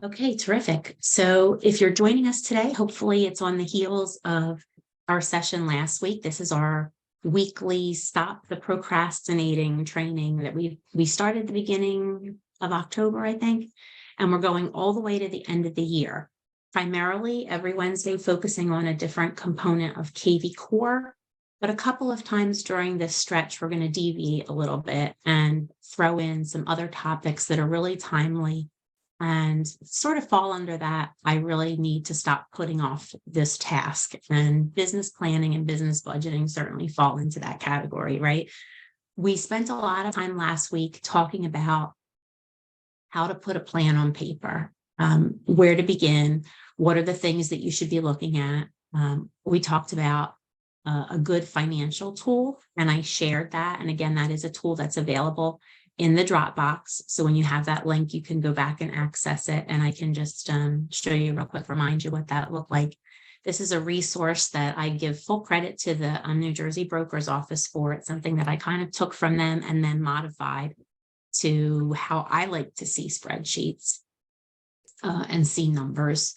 Okay, terrific. So if you're joining us today, hopefully it's on the heels of our session last week. This is our weekly Stop the Procrastinating training that we started at the beginning of October, I think, and we're going all the way to the end of the year. Primarily every Wednesday focusing on a different component of KV core, but a couple of times during this stretch, we're going to deviate a little bit and throw in some other topics that are really timely and sort of fall under that. I really need to stop putting off this task, and business planning and business budgeting certainly fall into that category, right? We spent a lot of time last week talking about how to put a plan on paper, where to begin, what are the things that you should be looking at. We talked about a good financial tool, and I shared that. And again, that is a tool that's available in the Dropbox. So when you have that link, you can go back and access it. And I can just show you real quick, remind you what that looked like. This is a resource that I give full credit to the New Jersey Broker's Office for. It's something that I kind of took from them and then modified to how I like to see spreadsheets and see numbers.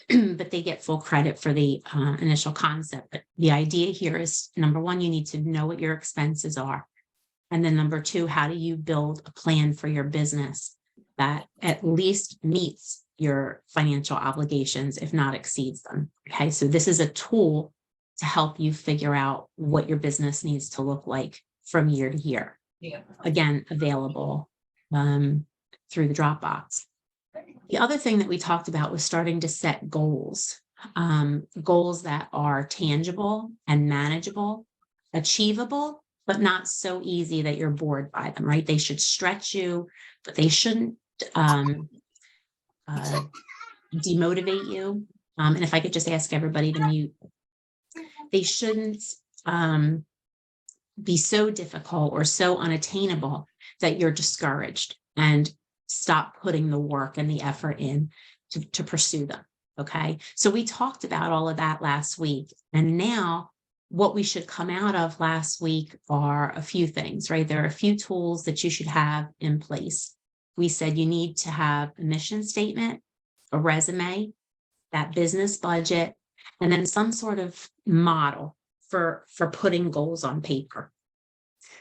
But they get full credit for the initial concept. But the idea here is, number one, you need to know what your expenses are. And then number two, how do you build a plan for your business that at least meets your financial obligations, if not exceeds them? Okay, so this is a tool to help you figure out what your business needs to look like from year to year. Yeah. Again, available through the Dropbox. The other thing that we talked about was starting to set goals, goals that are tangible and manageable, achievable, but not so easy that you're bored by them, right? They should stretch you, but they shouldn't demotivate you. And if I could just ask everybody to mute, they shouldn't be so difficult or so unattainable that you're discouraged and stop putting the work and the effort in to pursue them. Okay. So we talked about all of that last week. And now what we should come out of last week are a few things, right? There are a few tools that you should have in place. We said you need to have a mission statement, a resume, that business budget, and then some sort of model for putting goals on paper.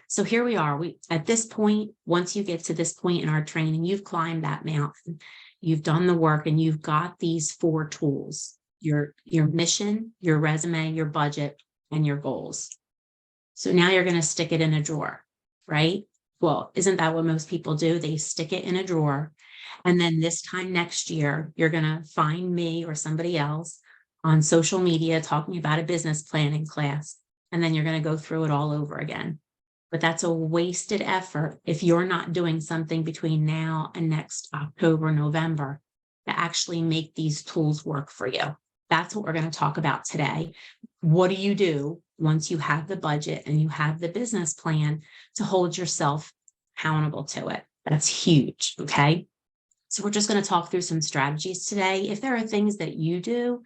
So here we are. At this point, once you get to this point in our training, you've climbed that mountain, you've done the work, and you've got these 4 tools: your mission, your resume, your budget, and your goals. So now you're going to stick it in a drawer, right? Well, isn't that what most people do? They stick it in a drawer. And then this time next year, you're going to find me or somebody else on social media talking about a business planning class. And then you're going to go through it all over again. But that's a wasted effort if you're not doing something between now and next October, November to actually make these tools work for you. That's what we're going to talk about today. What do you do once you have the budget and you have the business plan to hold yourself accountable to it? That's huge. Okay. So we're just going to talk through some strategies today. If there are things that you do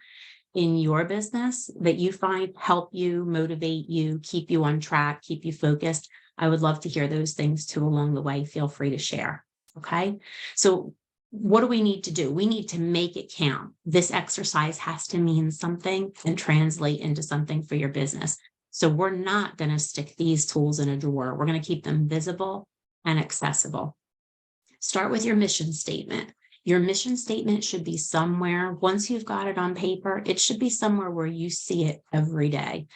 in your business that you find help you, motivate you, keep you on track, keep you focused, I would love to hear those things too along the way. Feel free to share. Okay. So what do we need to do? We need to make it count. This exercise has to mean something and translate into something for your business. So we're not going to stick these tools in a drawer. We're going to keep them visible and accessible. Start with your mission statement. Your mission statement should be somewhere, once you've got it on paper, it should be somewhere where you see it every day.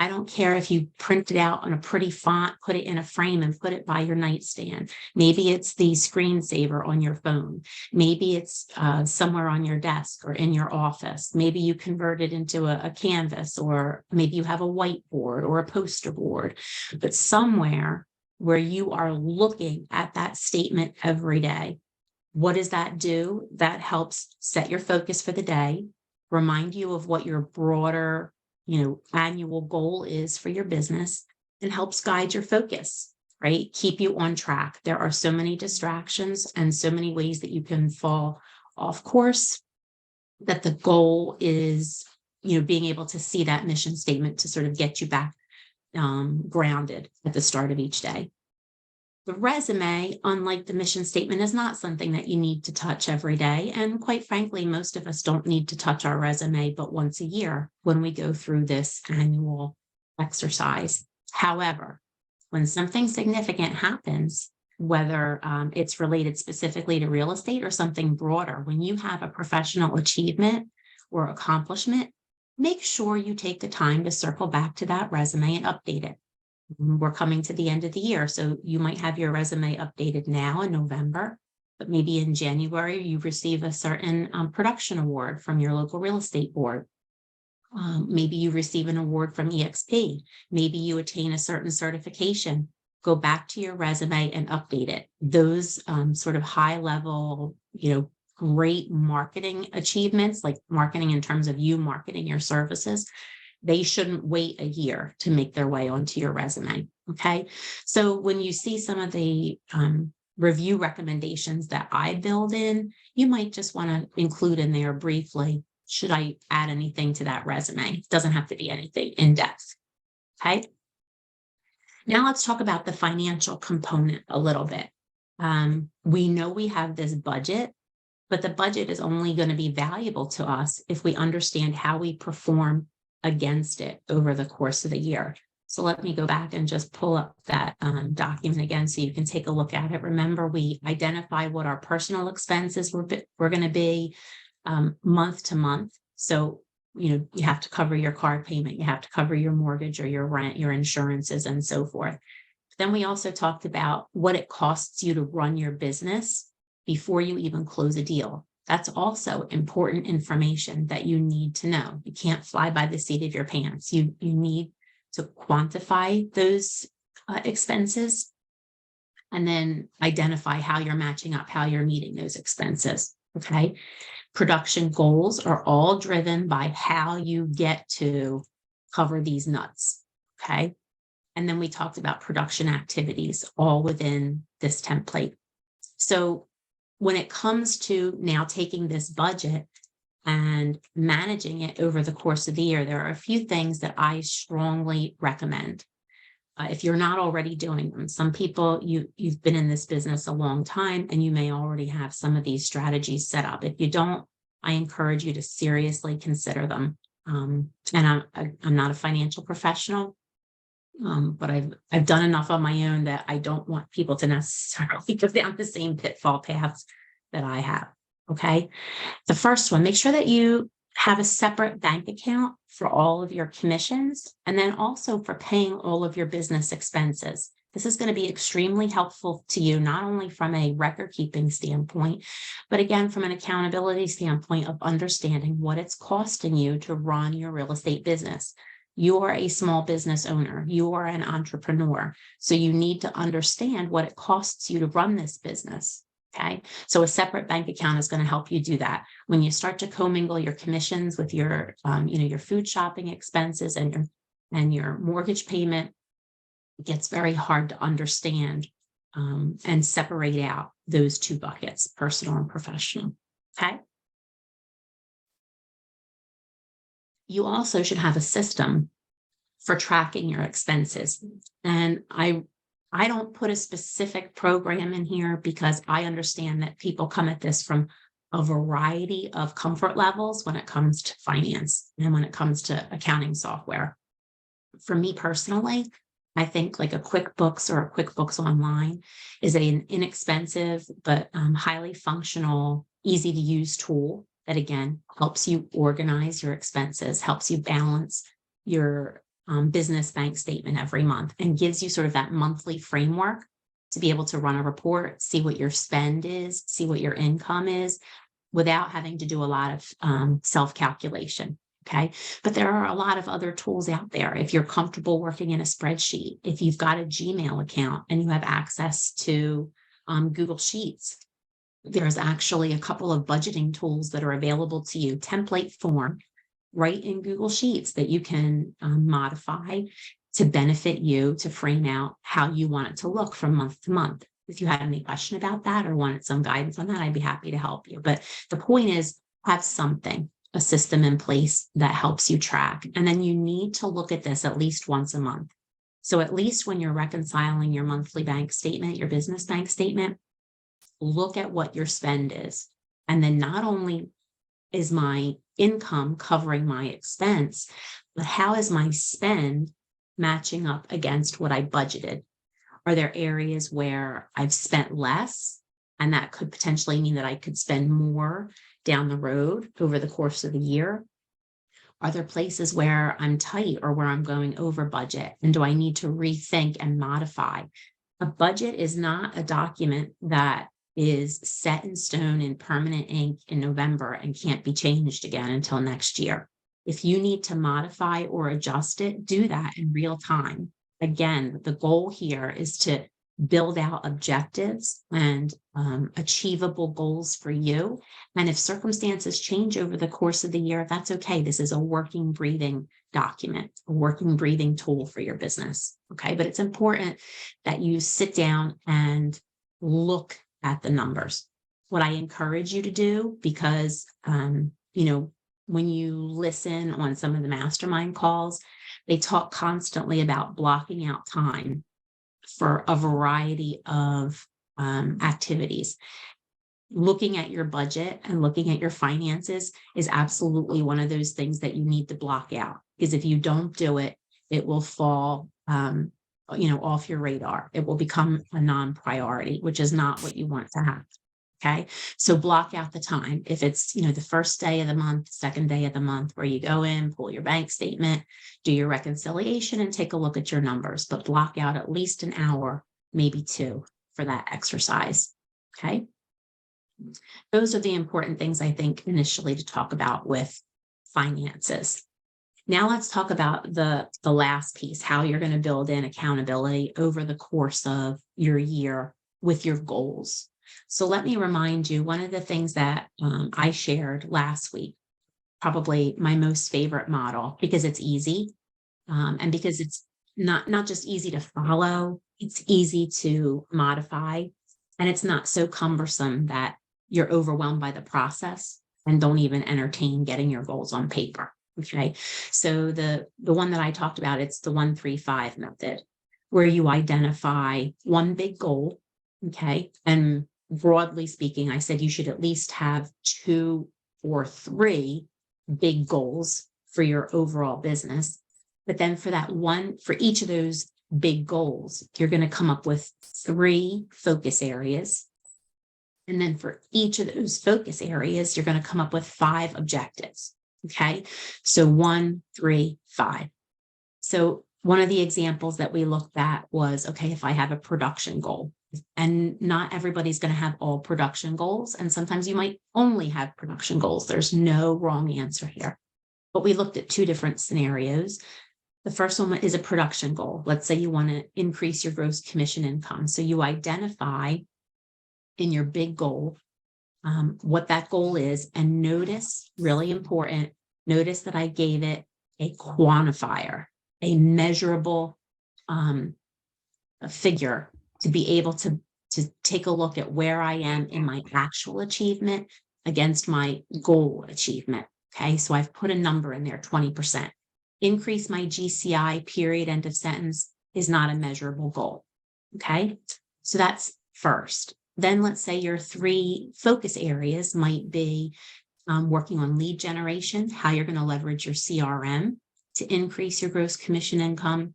I don't care if you print it out on a pretty font, put it in a frame and put it by your nightstand. Maybe it's the screensaver on your phone. Maybe it's somewhere on your desk or in your office. Maybe you convert it into a canvas, or maybe you have a whiteboard or a poster board, but somewhere where you are looking at that statement every day. What does that do? That helps set your focus for the day, remind you of what your broader annual goal is for your business, and helps guide your focus, right? Keep you on track. There are so many distractions and so many ways that you can fall off course, that the goal is, being able to see that mission statement to sort of get you back grounded at the start of each day. The resume, unlike the mission statement, is not something that you need to touch every day. And quite frankly, most of us don't need to touch our resume but once a year when we go through this annual exercise. However, when something significant happens, whether it's related specifically to real estate or something broader, when you have a professional achievement or accomplishment, make sure you take the time to circle back to that resume and update it. We're coming to the end of the year, so you might have your resume updated now in November, but maybe in January you receive a certain production award from your local real estate board. Maybe you receive an award from EXP. Maybe you attain a certain certification. Go back to your resume and update it. Those sort of high level, great marketing achievements, like marketing in terms of you marketing your services, they shouldn't wait a year to make their way onto your resume. Okay. So when you see some of the review recommendations that I build in, you might just want to include in there briefly, should I add anything to that resume? It doesn't have to be anything in depth. Okay. Now let's talk about the financial component a little bit. We know we have this budget, but the budget is only going to be valuable to us if we understand how we perform against it over the course of the year. So let me go back and just pull up that document again so you can take a look at it. Remember, we identify what our personal expenses were going to be month to month. So, you have to cover your car payment, you have to cover your mortgage or your rent, your insurances, and so forth. But then we also talked about what it costs you to run your business before you even close a deal. That's also important information that you need to know. You can't fly by the seat of your pants. You need to quantify those expenses and then identify how you're matching up, how you're meeting those expenses. Okay. Production goals are all driven by how you get to cover these nuts. Okay. And then we talked about production activities all within this template. So when it comes to now taking this budget and managing it over the course of the year, there are a few things that I strongly recommend. If you're not already doing them, some people, you've been in this business a long time and you may already have some of these strategies set up. If you don't, I encourage you to seriously consider them. And I'm not a financial professional, but I've done enough on my own that I don't want people to necessarily go down the same pitfall paths that I have. Okay. The first one, make sure that you have a separate bank account for all of your commissions and then also for paying all of your business expenses. This is going to be extremely helpful to you, not only from a record keeping standpoint, but again, from an accountability standpoint of understanding what it's costing you to run your real estate business. You are a small business owner. You are an entrepreneur. So you need to understand what it costs you to run this business. Okay. So a separate bank account is going to help you do that. When you start to commingle your commissions with your, your food shopping expenses and your mortgage payment, it gets very hard to understand and separate out those two buckets, personal and professional. Okay. You also should have a system for tracking your expenses. And I don't put a specific program in here because I understand that people come at this from a variety of comfort levels when it comes to finance and when it comes to accounting software. For me personally, I think like a QuickBooks or a QuickBooks Online is an inexpensive but highly functional, easy to use tool that again helps you organize your expenses, helps you balance your business bank statement every month and gives you sort of that monthly framework to be able to run a report, see what your spend is, see what your income is without having to do a lot of self-calculation. Okay. But there are a lot of other tools out there. If you're comfortable working in a spreadsheet, if you've got a Gmail account and you have access to Google Sheets, there's actually a couple of budgeting tools that are available to you, template form, right in Google Sheets that you can modify to benefit you to frame out how you want it to look from month to month. If you had any question about that or wanted some guidance on that, I'd be happy to help you. But the point is, have something, a system in place that helps you track. And then you need to look at this at least once a month. So at least when you're reconciling your monthly bank statement, your business bank statement, look at what your spend is. And then not only is my income covering my expense, but how is my spend matching up against what I budgeted? Are there areas where I've spent less? And that could potentially mean that I could spend more down the road over the course of the year. Are there places where I'm tight or where I'm going over budget? And do I need to rethink and modify? A budget is not a document that is set in stone in permanent ink in November and can't be changed again until next year. If you need to modify or adjust it, do that in real time. Again, the goal here is to build out objectives and achievable goals for you. And if circumstances change over the course of the year, that's okay. This is a working, breathing document, a working, breathing tool for your business. Okay. But it's important that you sit down and look at the numbers. What I encourage you to do, because, when you listen on some of the mastermind calls, they talk constantly about blocking out time for a variety of activities. Looking at your budget and looking at your finances is absolutely one of those things that you need to block out, because if you don't do it, it will fall off your radar. It will become a non-priority, which is not what you want to have. Okay. So block out the time. If it's, the first day of the month, second day of the month, where you go in, pull your bank statement, do your reconciliation and take a look at your numbers, but block out at least an hour, maybe two, for that exercise. Okay. Those are the important things I think initially to talk about with finances. Now let's talk about the last piece, how you're going to build in accountability over the course of your year with your goals. So let me remind you, one of the things that I shared last week, probably my most favorite model, because it's easy and because it's not just easy to follow, it's easy to modify, and it's not so cumbersome that you're overwhelmed by the process and don't even entertain getting your goals on paper. Okay. So the one that I talked about, it's the 1-3-5 method, where you identify one big goal. Okay. And broadly speaking, I said you should at least have 2 or 3 big goals for your overall business. But then for each of those big goals, you're going to come up with 3 focus areas. And then for each of those focus areas, you're going to come up with 5 objectives. Okay. So 1, 3, 5. So one of the examples that we looked at was, okay, if I have a production goal, and not everybody's going to have all production goals. And sometimes you might only have production goals. There's no wrong answer here. But we looked at 2 different scenarios. The first one is a production goal. Let's say you want to increase your gross commission income. So you identify in your big goal what that goal is, and notice, really important, notice that I gave it a quantifier, a measurable a figure, to be able to take a look at where I am in my actual achievement against my goal achievement. Okay, so I've put a number in there, 20%. Increase my GCI, period, end of sentence, is not a measurable goal. Okay, so that's first. Then let's say your 3 focus areas might be working on lead generation, how you're going to leverage your CRM to increase your gross commission income.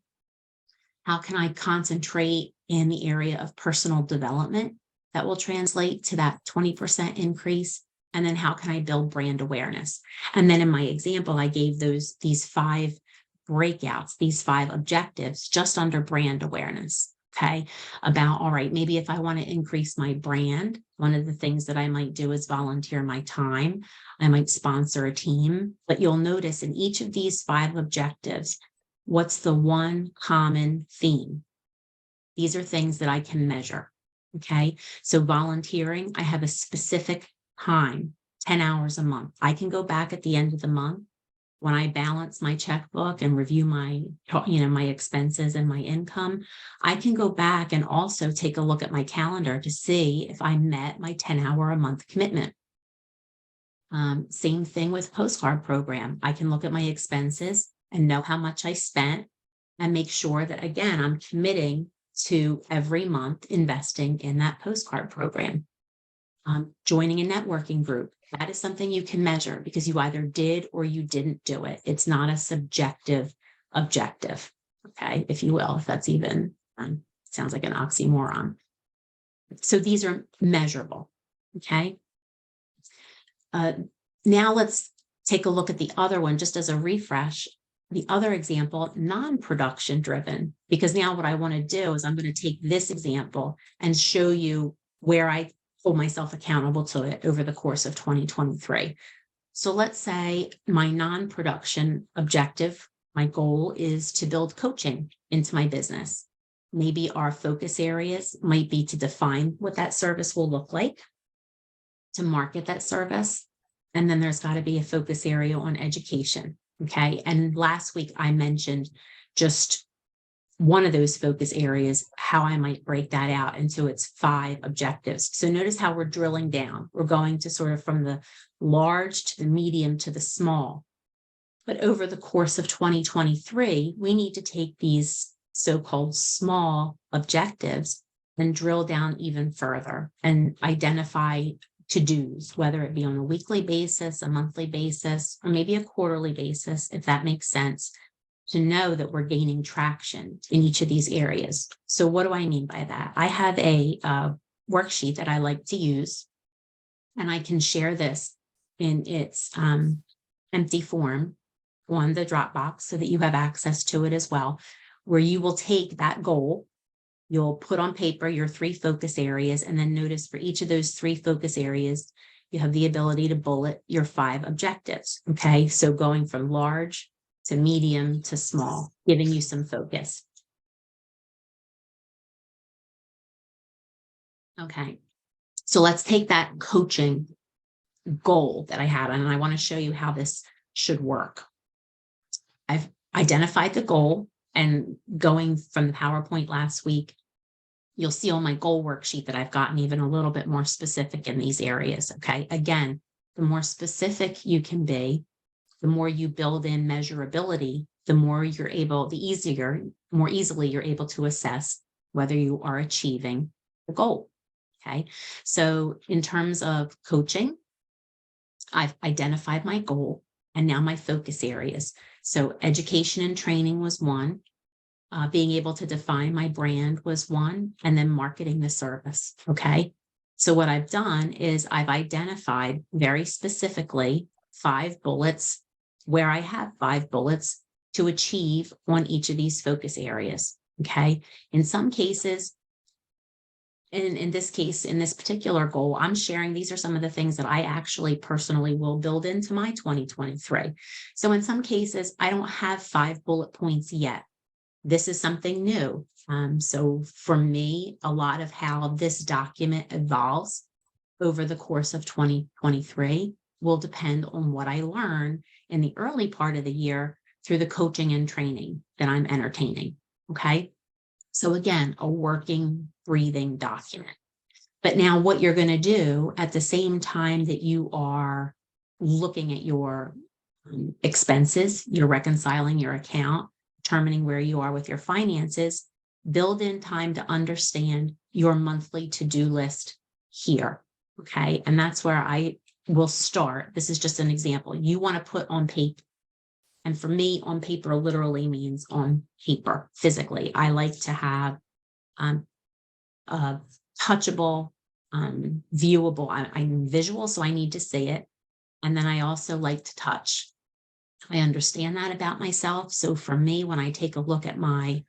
How can I concentrate in the area of personal development that will translate to that 20% increase? And then how can I build brand awareness? And then in my example, I gave these 5 breakouts, these 5 objectives just under brand awareness. Okay. About, all right, maybe if I want to increase my brand, one of the things that I might do is volunteer my time. I might sponsor a team, but you'll notice in each of these 5 objectives, what's the one common theme? These are things that I can measure. Okay. So volunteering, I have a specific time, 10 hours a month. I can go back at the end of the month when I balance my checkbook and review my expenses and my income. I can go back and also take a look at my calendar to see if I met my 10-hour a month commitment. Same thing with postcard program. I can look at my expenses and know how much I spent and make sure that, again, I'm committing to every month investing in that postcard program. Joining a networking group, that is something you can measure because you either did or you didn't do it. It's not a subjective objective, okay, if you will, if that's even sounds like an oxymoron. So these are measurable, okay? Now let's take a look at the other one just as a refresh. The other example, non-production driven, because now what I want to do is I'm going to take this example and show you where I hold myself accountable to it over the course of 2023. So let's say my non-production objective, my goal is to build coaching into my business. Maybe our focus areas might be to define what that service will look like, to market that service, and then there's got to be a focus area on education. Okay. And last week I mentioned just one of those focus areas, how I might break that out into its 5 objectives. So notice how we're drilling down. We're going to sort of from the large to the medium to the small. But over the course of 2023, we need to take these so-called small objectives and drill down even further and identify to-dos, whether it be on a weekly basis, a monthly basis, or maybe a quarterly basis, if that makes sense, to know that we're gaining traction in each of these areas. So what do I mean by that? I have a worksheet that I like to use, and I can share this in its empty form on the Dropbox so that you have access to it as well, where you will take that goal. You'll put on paper your 3 focus areas, and then notice for each of those 3 focus areas, you have the ability to bullet your 5 objectives. Okay. So going from large to medium to small, giving you some focus. Okay. So let's take that coaching goal that I had, and I want to show you how this should work. I've identified the goal, and going from the PowerPoint last week, you'll see on my goal worksheet that I've gotten even a little bit more specific in these areas. Okay. Again, the more specific you can be, the more you build in measurability, the more more easily you're able to assess whether you are achieving the goal. Okay. So in terms of coaching, I've identified my goal and now my focus areas. So education and training was one. Being able to define my brand was one, and then marketing the service. Okay. So what I've done is I've identified very specifically 5 bullets where I have 5 bullets to achieve on each of these focus areas. Okay. In some cases, in this case, in this particular goal, I'm sharing these are some of the things that I actually personally will build into my 2023. So in some cases, I don't have 5 bullet points yet. This is something new. So for me, a lot of how this document evolves over the course of 2023 will depend on what I learn in the early part of the year through the coaching and training that I'm entertaining. Okay. So again, a working, breathing document. But now what you're going to do at the same time that you are looking at your expenses, you're reconciling your account, determining where you are with your finances, build in time to understand your monthly to-do list here. Okay. And that's where I will start. This is just an example. You want to put on paper. And for me, on paper literally means on paper, physically. I like to have touchable, viewable. I'm visual, so I need to see it. And then I also like to touch. I understand that about myself. So for me, when I take a look at my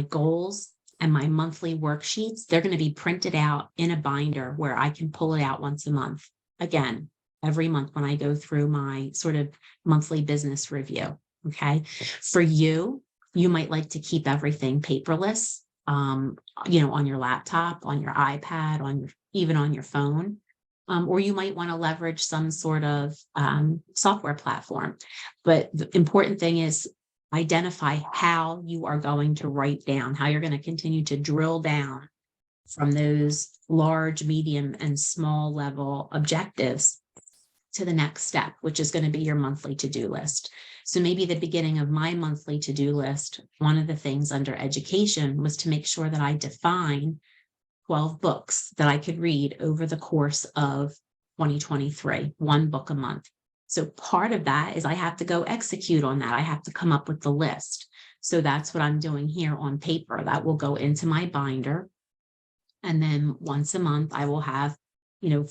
goals and my monthly worksheets, they're going to be printed out in a binder where I can pull it out once a month. Again, every month when I go through my sort of monthly business review. Okay. For you, you might like to keep everything paperless, on your laptop, on your iPad, even on your phone. Or you might want to leverage some sort of software platform. But the important thing is identify how you are going to write down, how you're going to continue to drill down from those large, medium, and small level objectives to the next step, which is going to be your monthly to-do list. So maybe the beginning of my monthly to-do list, one of the things under education was to make sure that I define 12 books that I could read over the course of 2023, one book a month. So part of that is I have to go execute on that. I have to come up with the list. So that's what I'm doing here on paper. That will go into my binder. And then once a month, I will have,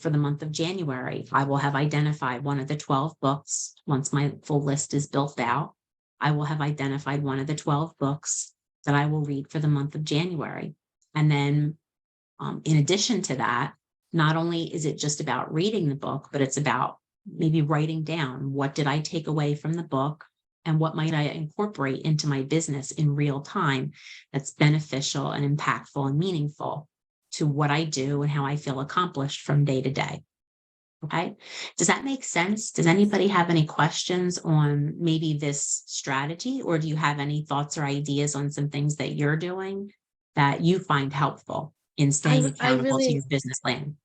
for the month of January, I will have identified one of the 12 books. Once my full list is built out, I will have identified one of the 12 books that I will read for the month of January. And then in addition to that, not only is it just about reading the book, but it's about maybe writing down what did I take away from the book and what might I incorporate into my business in real time that's beneficial and impactful and meaningful to what I do and how I feel accomplished from day to day. Okay. Does that make sense? Does anybody have any questions on maybe this strategy, or do you have any thoughts or ideas on some things that you're doing that you find helpful in staying accountable to your business plan?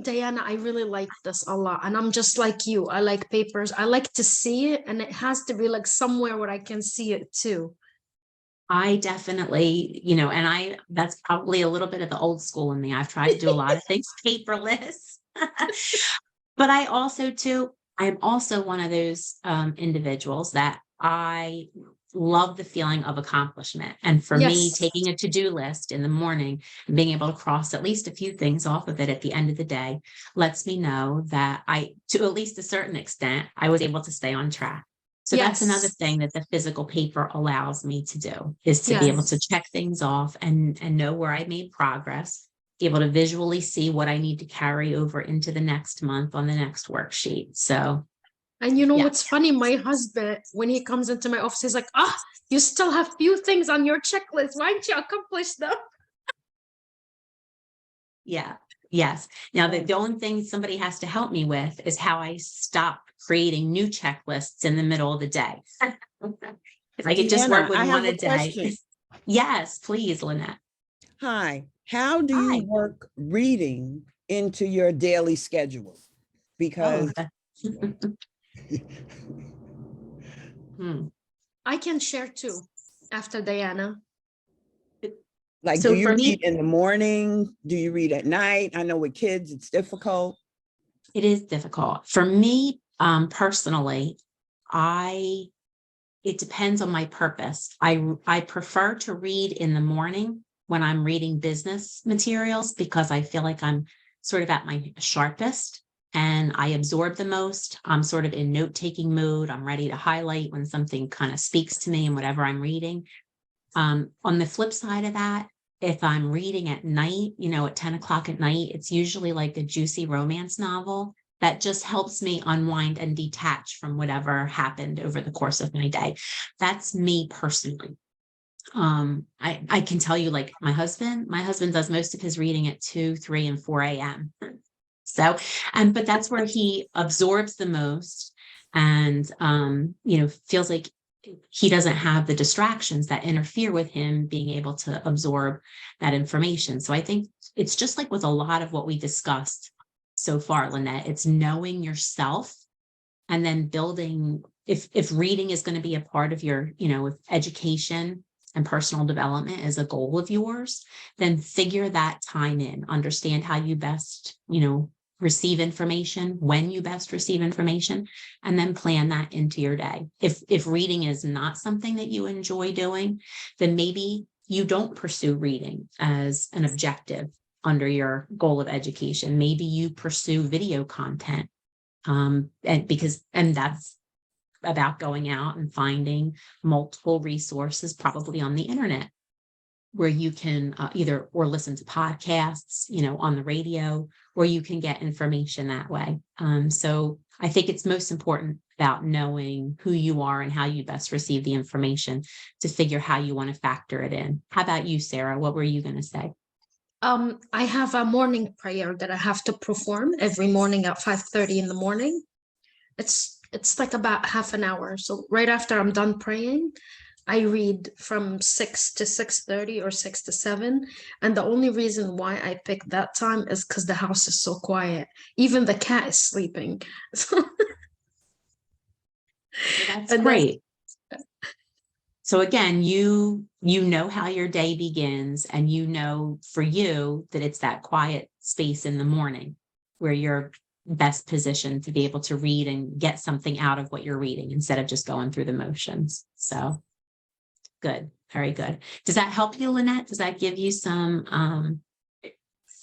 Diana, I really like this a lot. And I'm just like you. I like papers. I like to see it. And it has to be like somewhere where I can see it too. I definitely, that's probably a little bit of the old school in me. I've tried to do a lot of things paperless, but I'm also one of those individuals that I love the feeling of accomplishment. And for me, taking a to-do list in the morning and being able to cross at least a few things off of it at the end of the day lets me know that to at least a certain extent, I was able to stay on track. So that's another thing that the physical paper allows me to do, is to be able to check things off and know where I made progress, be able to visually see what I need to carry over into the next month on the next worksheet. So, and what's funny? My husband, when he comes into my office, he's like, you still have few things on your checklist. Why don't you accomplish them? Yeah. Yes. Now, the only thing somebody has to help me with is how I stop creating new checklists in the middle of the day. If I could just work with one a day. Question. Yes, please, Lynette. Hi. How do you work reading into your daily schedule? Because I can share too after Diana. Like, do you read in the morning? Do you read at night? I know with kids, it's difficult. It is difficult. For me, personally, it depends on my purpose. I prefer to read in the morning when I'm reading business materials, because I feel like I'm sort of at my sharpest and I absorb the most. I'm sort of in note-taking mode. I'm ready to highlight when something kind of speaks to me and whatever I'm reading. On the flip side of that, if I'm reading at night, at 10 o'clock at night, it's usually like a juicy romance novel that just helps me unwind and detach from whatever happened over the course of my day. That's me personally. I can tell you, like my husband does most of his reading at 2, 3, and 4 a.m. So, but that's where he absorbs the most and, feels like he doesn't have the distractions that interfere with him being able to absorb that information. So I think it's just like with a lot of what we discussed so far, Lynette, it's knowing yourself and then building, if reading is going to be a part of your, if education and personal development is a goal of yours, then figure that time in, understand how you best, receive information, when you best receive information, and then plan that into your day. If reading is not something that you enjoy doing, then maybe you don't pursue reading as an objective under your goal of education. Maybe you pursue video content, and that's about going out and finding multiple resources, probably on the internet, where you can either listen to podcasts, on the radio, or you can get information that way. So I think it's most important about knowing who you are and how you best receive the information to figure how you want to factor it in. How about you, Sarah? What were you going to say? I have a morning prayer that I have to perform every morning at 5:30 in the morning. It's like about half an hour. So right after I'm done praying, I read from 6 to 6:30 or 6 to 7. And the only reason why I pick that time is because the house is so quiet. Even the cat is sleeping. That's And great. So again, you know how your day begins, and you know for you that it's that quiet space in the morning where you're best positioned to be able to read and get something out of what you're reading instead of just going through the motions. So good, very good. Does that help you, Lynette? Does that give you some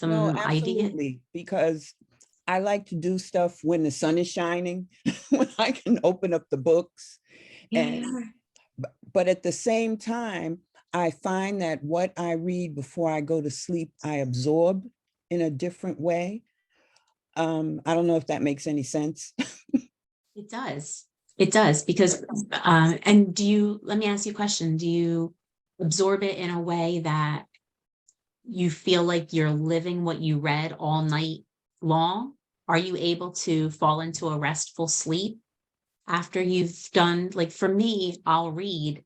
No, idea? absolutely, because I like to do stuff when the sun is shining, when I can open up the books. And but at the same time, I find that what I read before I go to sleep, I absorb in a different way. I don't know if that makes any sense. It does. It does, because and let me ask you a question. Do you absorb it in a way that you feel like you're living what you read all night long? Are you able to fall into a restful sleep after you've done, like for me, I'll read,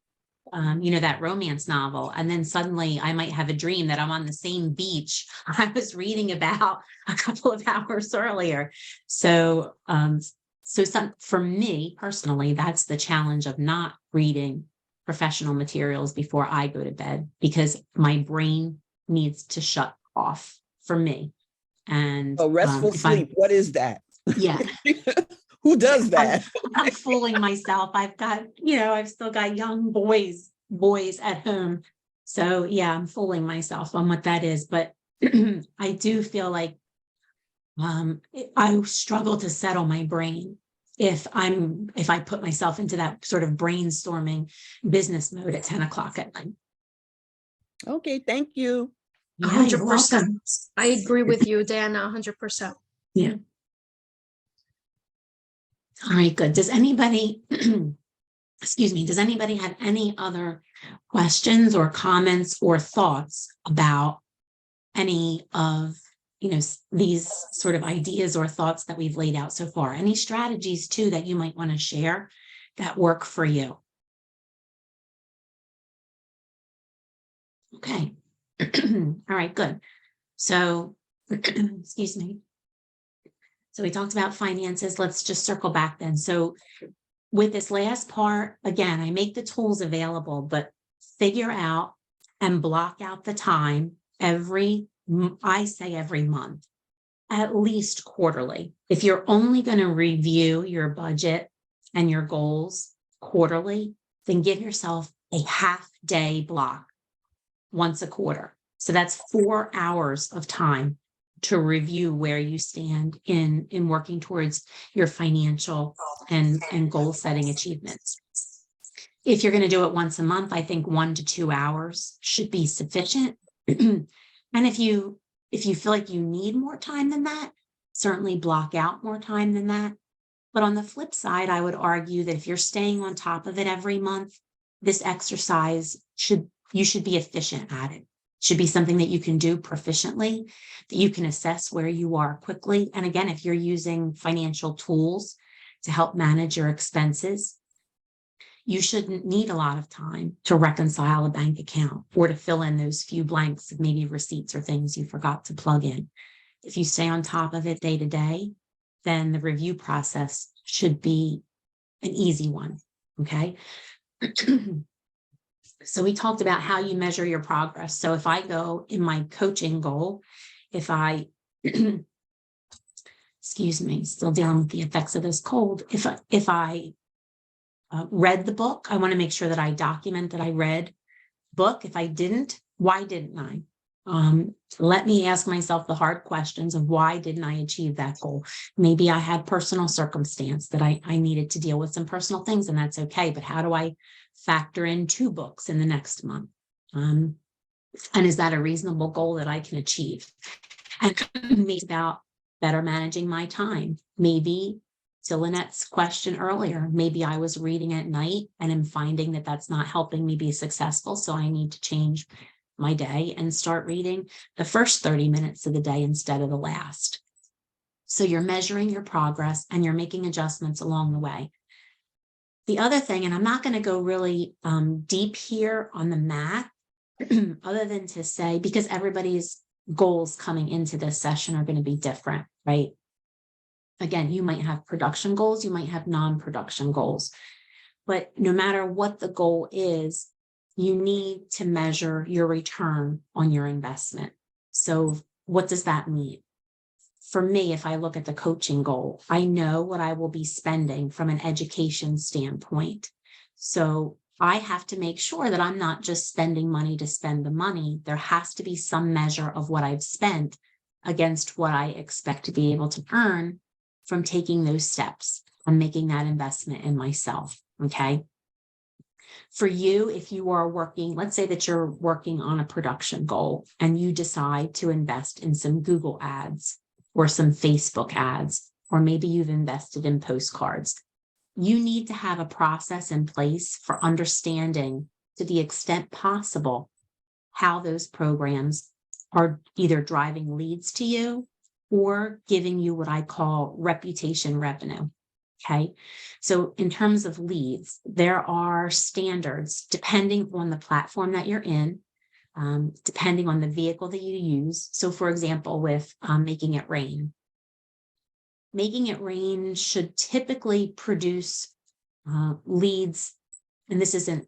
that romance novel, and then suddenly I might have a dream that I'm on the same beach I was reading about a couple of hours earlier. So, for me personally, that's the challenge of not reading professional materials before I go to bed, because my brain needs to shut off for me. And Oh, restful if I'm, sleep, what is that? yeah, Who does that? I'm fooling myself. I've still got young boys at home. So yeah, I'm fooling myself on what that is. But I do feel like I struggle to settle my brain if I put myself into that sort of brainstorming business mode at 10 o'clock at night. Okay, thank you. Yeah, you're 100%. welcome. I agree with you, Dana, 100%. Yeah. All right, good. Does anybody, excuse me, does anybody have any other questions or comments or thoughts about any of, these sort of ideas or thoughts that we've laid out so far? Any strategies too that you might want to share that work for you? Okay. All right, good. So, excuse me. So we talked about finances. Let's just circle back then. So with this last part, again, I make the tools available, but figure out and block out the time every month, at least quarterly. If you're only going to review your budget and your goals quarterly, then give yourself a half day block once a quarter. So that's 4 hours of time to review where you stand in working towards your financial and goal setting achievements. If you're going to do it once a month, I think 1 to 2 hours should be sufficient. And if you feel like you need more time than that, certainly block out more time than that. But on the flip side, I would argue that if you're staying on top of it every month, this exercise you should be efficient at it. Should be something that you can do proficiently, that you can assess where you are quickly. And again, if you're using financial tools to help manage your expenses, you shouldn't need a lot of time to reconcile a bank account or to fill in those few blanks of maybe receipts or things you forgot to plug in. If you stay on top of it day to day, then the review process should be an easy one. Okay. So we talked about how you measure your progress. So if I go in my coaching goal, if I, excuse me, still dealing with the effects of this cold. If I read the book, I want to make sure that I document that I read book. If I didn't, why didn't I? Let me ask myself the hard questions of why didn't I achieve that goal? Maybe I had personal circumstance that I needed to deal with some personal things, and that's okay. But how do I factor in 2 books in the next month? And is that a reasonable goal that I can achieve? And maybe about better managing my time. Maybe to Lynette's question earlier, maybe I was reading at night and am finding that that's not helping me be successful. So I need to change my day and start reading the first 30 minutes of the day instead of the last. So you're measuring your progress and you're making adjustments along the way. The other thing, and I'm not going to go really deep here on the math, other than to say, because everybody's goals coming into this session are going to be different, right? Again, you might have production goals, you might have non-production goals, but no matter what the goal is, you need to measure your return on your investment. So what does that mean? For me, if I look at the coaching goal, I know what I will be spending from an education standpoint. So I have to make sure that I'm not just spending money to spend the money. There has to be some measure of what I've spent against what I expect to be able to earn from taking those steps and making that investment in myself. Okay. For you, if you are working, let's say that you're working on a production goal and you decide to invest in some Google ads or some Facebook ads, or maybe you've invested in postcards. You need to have a process in place for understanding, to the extent possible, how those programs are either driving leads to you or giving you what I call reputation revenue. Okay. So in terms of leads, there are standards depending on the platform that you're in, depending on the vehicle that you use. So for example, with Making It Rain should typically produce leads. And this isn't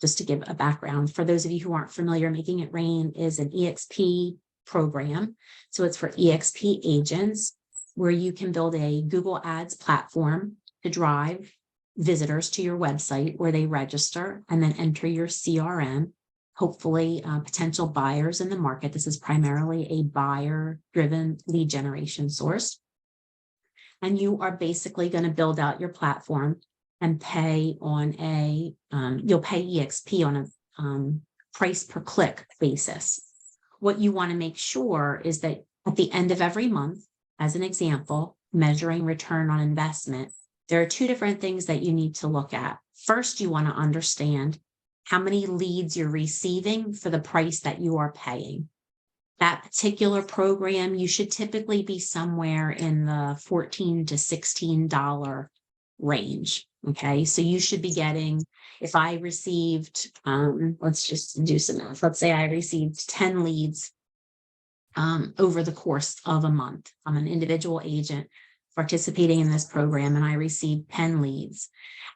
just to give a background for those of you who aren't familiar, Making It Rain is an EXP program. So it's for EXP agents where you can build a Google Ads platform to drive visitors to your website where they register and then enter your CRM, hopefully potential buyers in the market. This is primarily a buyer-driven lead generation source. And you are basically going to build out your platform and pay on you'll pay EXP on a price per click basis. What you want to make sure is that at the end of every month, as an example, measuring return on investment, there are two different things that you need to look at. First, you want to understand how many leads you're receiving for the price that you are paying. That particular program, you should typically be somewhere in the $14 to $16 range. Okay, so you should be getting, if I received, let's just do some math. Let's say I received 10 leads over the course of a month. I'm an individual agent participating in this program and I received 10 leads.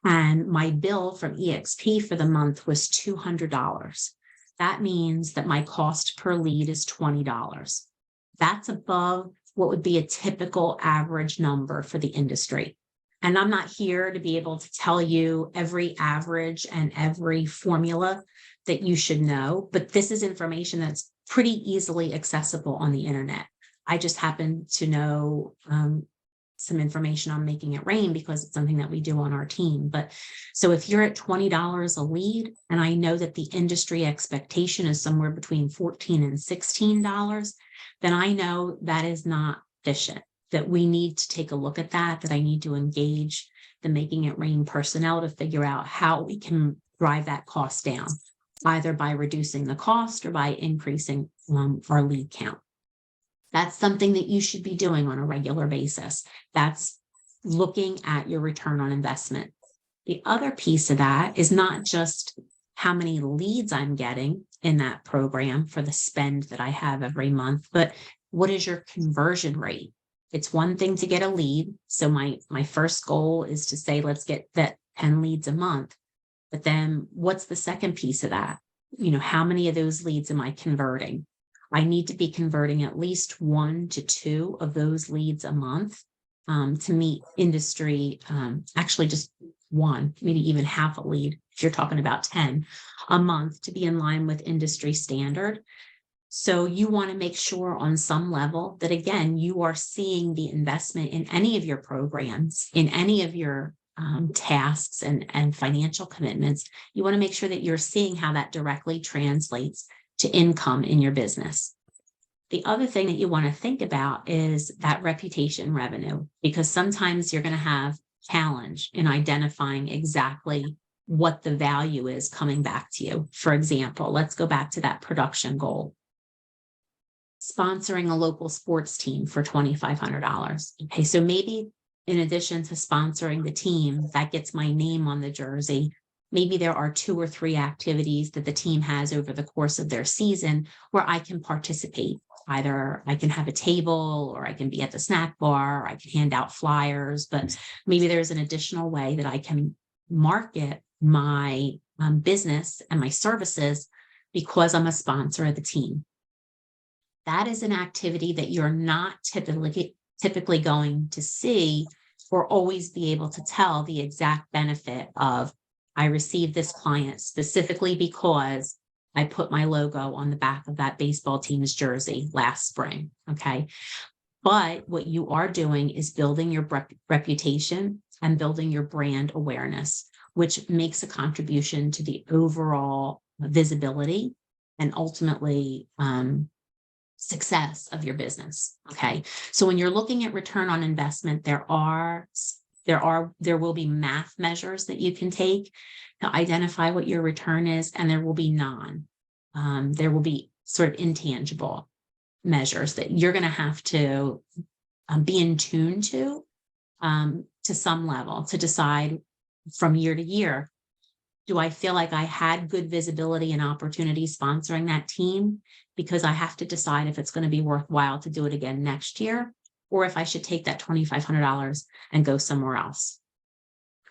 And my bill from EXP for the month was $200. That means that my cost per lead is $20. That's above what would be a typical average number for the industry. And I'm not here to be able to tell you every average and every formula that you should know, but this is information that's pretty easily accessible on the internet. I just happen to know some information on Making It Rain because it's something that we do on our team. But so if you're at $20 a lead, and I know that the industry expectation is somewhere between $14 and $16, then I know that is not efficient, that we need to take a look at that I need to engage the Making It Rain personnel to figure out how we can drive that cost down, either by reducing the cost or by increasing our lead count. That's something that you should be doing on a regular basis. That's looking at your return on investment. The other piece of that is not just how many leads I'm getting in that program for the spend that I have every month, but what is your conversion rate? It's one thing to get a lead. So my first goal is to say, let's get that 10 leads a month. But then what's the second piece of that? How many of those leads am I converting? I need to be converting at least 1 to 2 of those leads a month to meet industry, actually just 1, maybe even half a lead, if you're talking about 10 a month, to be in line with industry standard. So you want to make sure on some level that, again, you are seeing the investment in any of your programs, in any of your tasks and financial commitments. You want to make sure that you're seeing how that directly translates to income in your business. The other thing that you want to think about is that reputation revenue, because sometimes you're going to have challenge in identifying exactly what the value is coming back to you. For example, let's go back to that production goal. Sponsoring a local sports team for $2,500. Okay, so maybe in addition to sponsoring the team that gets my name on the jersey, maybe there are 2 or 3 activities that the team has over the course of their season where I can participate. Either I can have a table, or I can be at the snack bar, or I can hand out flyers, but maybe there's an additional way that I can market my business and my services because I'm a sponsor of the team. That is an activity that you're not typically going to see or always be able to tell the exact benefit of. I received this client specifically because I put my logo on the back of that baseball team's jersey last spring. Okay. But what you are doing is building your reputation and building your brand awareness, which makes a contribution to the overall visibility and ultimately success of your business. Okay. So when you're looking at return on investment, there will be math measures that you can take to identify what your return is, and there will be there will be sort of intangible measures that you're going to have to be in tune to some level to decide from year to year. Do I feel like I had good visibility and opportunity sponsoring that team? Because I have to decide if it's going to be worthwhile to do it again next year, or if I should take that $2,500 and go somewhere else.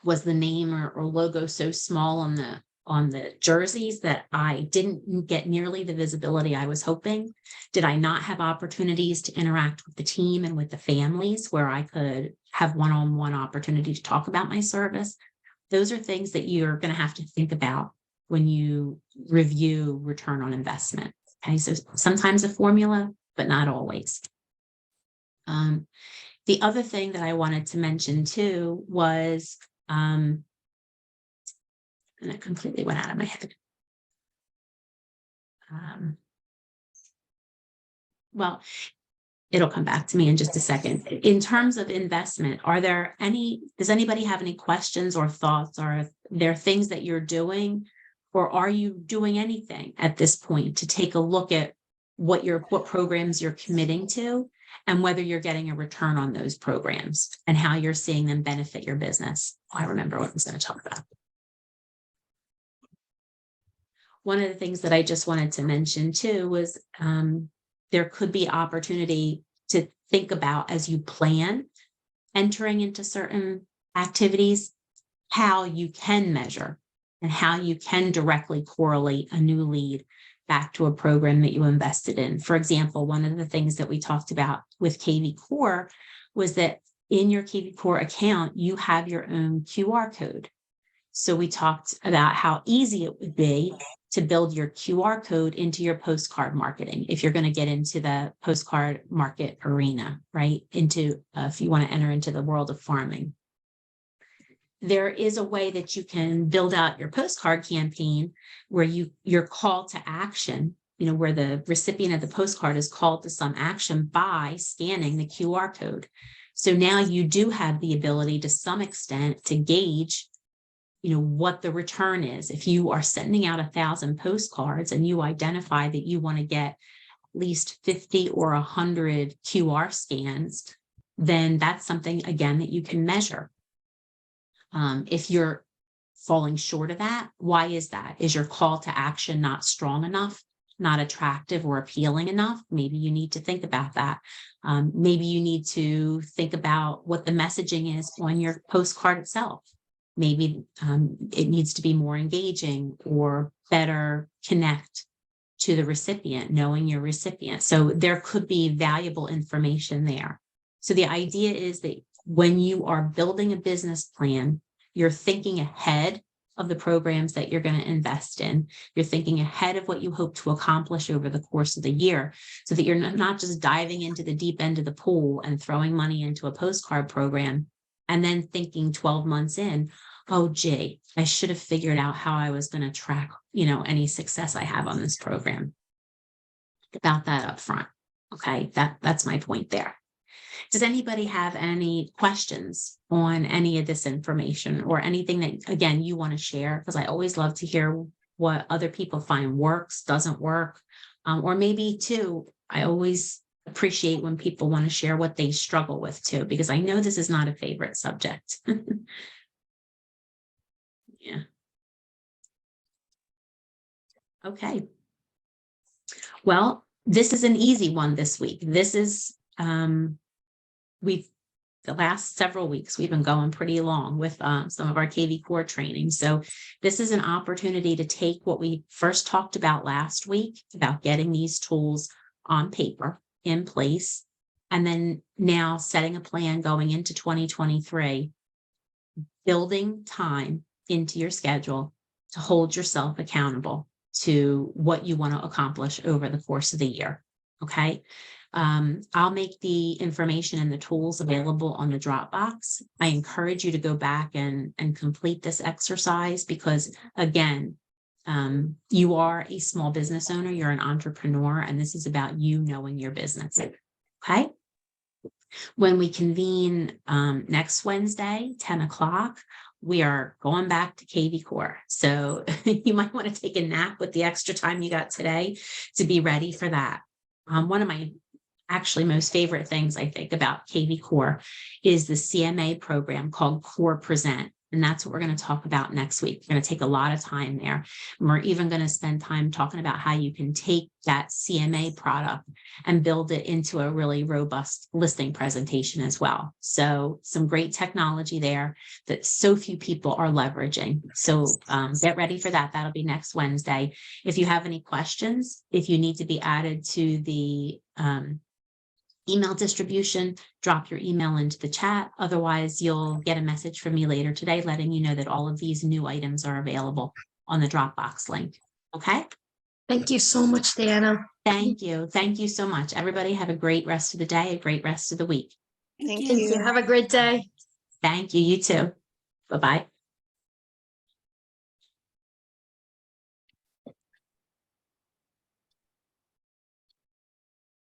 Was the name or logo so small on the jerseys that I didn't get nearly the visibility I was hoping? Did I not have opportunities to interact with the team and with the families where I could have one-on-one opportunity to talk about my service? Those are things that you're going to have to think about when you review return on investment. Okay, so sometimes a formula, but not always. The other thing that I wanted to mention too was, and it completely went out of my head. Well, it'll come back to me in just a second. In terms of investment, does anybody have any questions or thoughts? Are there things that you're doing, or are you doing anything at this point to take a look at what programs you're committing to and whether you're getting a return on those programs and how you're seeing them benefit your business? I remember what I was going to talk about. One of the things that I just wanted to mention too was there could be opportunity to think about as you plan entering into certain activities, how you can measure and how you can directly correlate a new lead back to a program that you invested in. For example, one of the things that we talked about with KV Core was that in your KV Core account, you have your own QR code. So we talked about how easy it would be to build your QR code into your postcard marketing if you're going to get into the postcard market arena, right? If you want to enter into the world of farming. There is a way that you can build out your postcard campaign where your call to action, where the recipient of the postcard is called to some action by scanning the QR code. So now you do have the ability to some extent to gauge what the return is. If you are sending out 1,000 postcards and you identify that you want to get at least 50 or 100 QR scans, then that's something, again, that you can measure. If you're falling short of that, why is that? Is your call to action not strong enough, not attractive or appealing enough? Maybe you need to think about that. Maybe you need to think about what the messaging is on your postcard itself. Maybe it needs to be more engaging or better connect to the recipient, knowing your recipient. So there could be valuable information there. So the idea is that when you are building a business plan, you're thinking ahead of the programs that you're going to invest in. You're thinking ahead of what you hope to accomplish over the course of the year, so that you're not just diving into the deep end of the pool and throwing money into a postcard program and then thinking 12 months in, oh, gee, I should have figured out how I was going to track, any success I have on this program. Think about that up front. Okay, that's my point there. Does anybody have any questions on any of this information or anything that, again, you want to share? Because I always love to hear what other people find works, doesn't work, or maybe too, I always appreciate when people want to share what they struggle with too, because I know this is not a favorite subject. Yeah. Okay. Well, this is an easy one this week. This is, the last several weeks, we've been going pretty long with some of our KV Core training. So this is an opportunity to take what we first talked about last week about getting these tools on paper in place, and then now setting a plan going into 2023, building time into your schedule to hold yourself accountable to what you want to accomplish over the course of the year. Okay. I'll make the information and the tools available on the Dropbox. I encourage you to go back and complete this exercise because, again, you are a small business owner, you're an entrepreneur, and this is about you knowing your business. Okay. When we convene next Wednesday, 10 o'clock, we are going back to KV Core. So you might want to take a nap with the extra time you got today to be ready for that. One of my actually most favorite things I think about KV Core is the CMA program called Core Present. And that's what we're going to talk about next week. We're going to take a lot of time there. And we're even going to spend time talking about how you can take that CMA product and build it into a really robust listing presentation as well. So some great technology there that so few people are leveraging. So get ready for that. That'll be next Wednesday. If you have any questions, if you need to be added to the email distribution, drop your email into the chat. Otherwise, you'll get a message from me later today letting you know that all of these new items are available on the Dropbox link. Okay. Thank you so much, Diana. Thank you. Thank you so much. Everybody have a great rest of the day, a great rest of the week. Thank Thank you. you. Have a great day. Thank you. You too. Bye-bye.